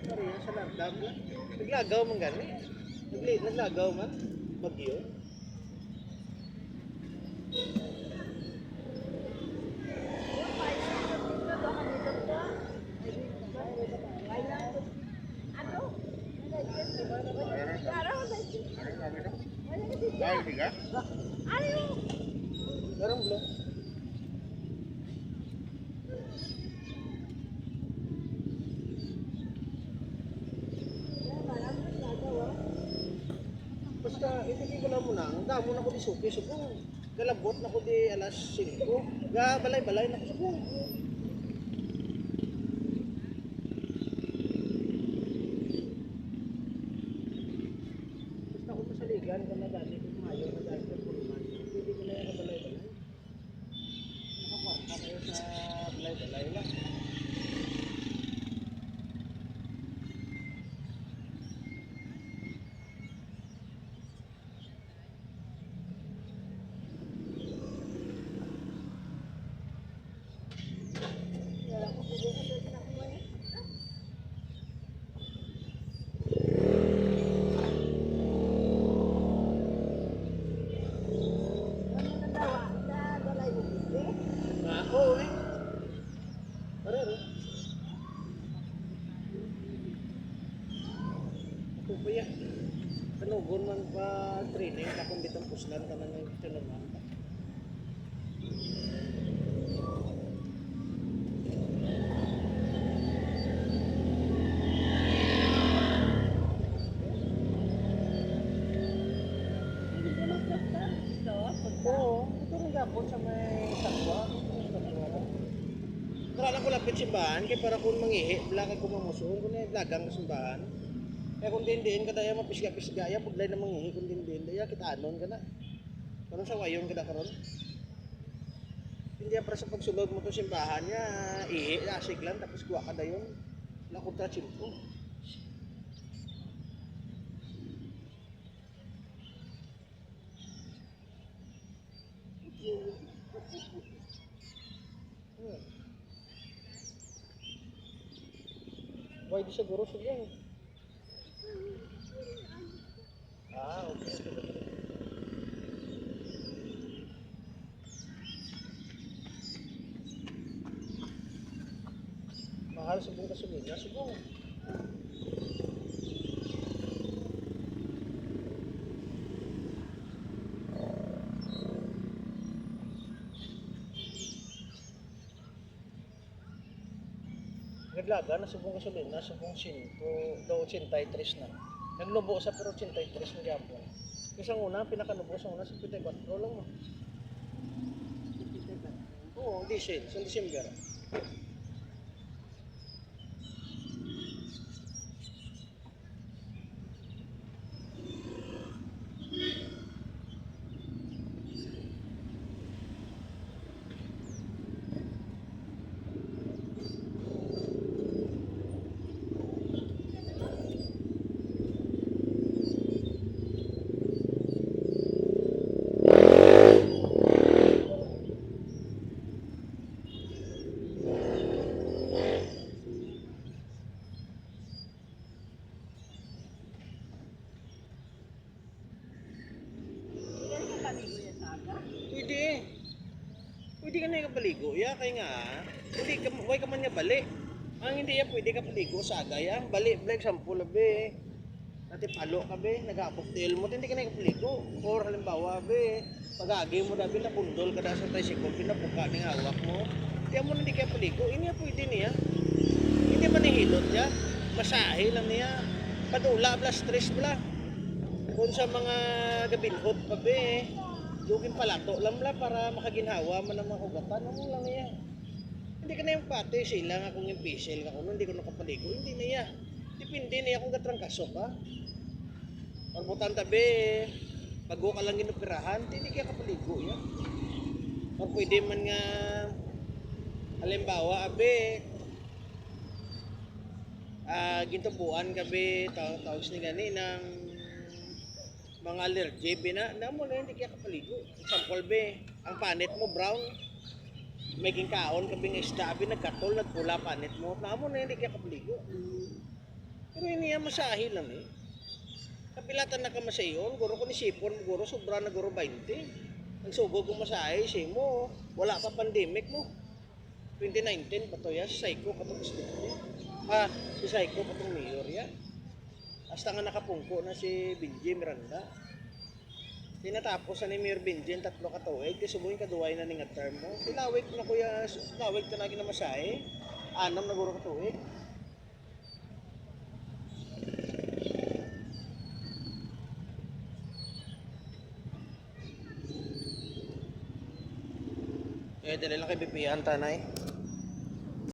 Pareha sa landam lang. Naglagaw man gani. Naglagaw man. Bagyo. Garang belum. Basta hindi ko lang muna. Ang damo na ko di suki subong. Galabot na ko di alas 5. Ga balay-balay na ko subong. Basta ko masaligan ka na dali kung mayo na dahil sa puluman. Hindi ko na yung balay-balay. Nakakwarta kayo sa balay-balay lang. Oo eh. Parero. Ako pa yan. Kanugon man pa training akong bitang puslan ka na ng tinurman. Oo, ito rin gapon sa may sakwa. Wala ko lapit simbahan kay para kung mangihi, wala kay kumamusun kung lagang na simbahan. Kaya kung din kada ya mapisga-pisga ya puglay na mangihi kung din daya kita anon kana. Karon sa wayon kada karon. Hindi para sa pagsulod mo to simbahan niya, ihi asig lang tapos kuha ka dayon. Wala kontra chimpo. Why di siguro sugyang? Okay. Mahal subong gasolina, subong. Naglaga na subong gasolina, subong 5, daw 83 na. Nagnubo sa pero 83 na gyapon. Isang una, pinakanubo sa una 54 lang mo. Oo, diesel, sa December. Pwede. Pwede ka na ikapaligo. Ya, kaya nga. Hindi ka, huwag ka man nga bali. Ang hindi ya, pwede ka paligo sa agay. Bali, like sample be. Nati palo ka be, nag-cocktail mo, hindi ka na ikapaligo. Or halimbawa be, pag-agi mo na be, napundol ka na sa tricycle, pinapuka ng hawak mo. Kaya mo na hindi ka paligo. Ini pwede niya. Hindi man nihilot niya. Masahe lang niya. Padula, bla, stress bla. Kung sa mga gabilhot pa be, dugin palato lang bla para makaginhawa man ang mga ugatan. Ano lang niya. Hindi ka na yung pati, sila nga kung yung pisil ka kung hindi ko nakapaligo. Hindi na niya. Depende niya kung gatrang kasok ha. Pagbutan tabi, bago ka lang ginupirahan, hindi kaya kapaligo ya. Pag pwede man nga, halimbawa, abe, gintubuan kabe, tawag ni gani ng mga allergy, na mo na hindi kaya kapaligo. Example be, ang panit mo brown, may kaon kabe ng isda, abe nagkatol, nagpula panit mo, na mo na hindi kaya kapaligo. Pero iniya masahe lang eh. Kapilatan na ka masayon, guro ko ni sipon, guro sobra na guro 20. Ang sugo kong masahe, say mo, wala ka pandemic mo. 2019 pa to ya, si Psycho patong gusto. Si Psycho patong mayor ya. Hasta nga nakapungko na si Benji Miranda. Tinatapos na ni Mayor Benji ang 3 ka tuig, kasi subuhin kaduway na ning term mo. Silawig na kuya, silawig na lagi na masahe. 6 na guro ka tuig. Dali lang kay BPN tanay.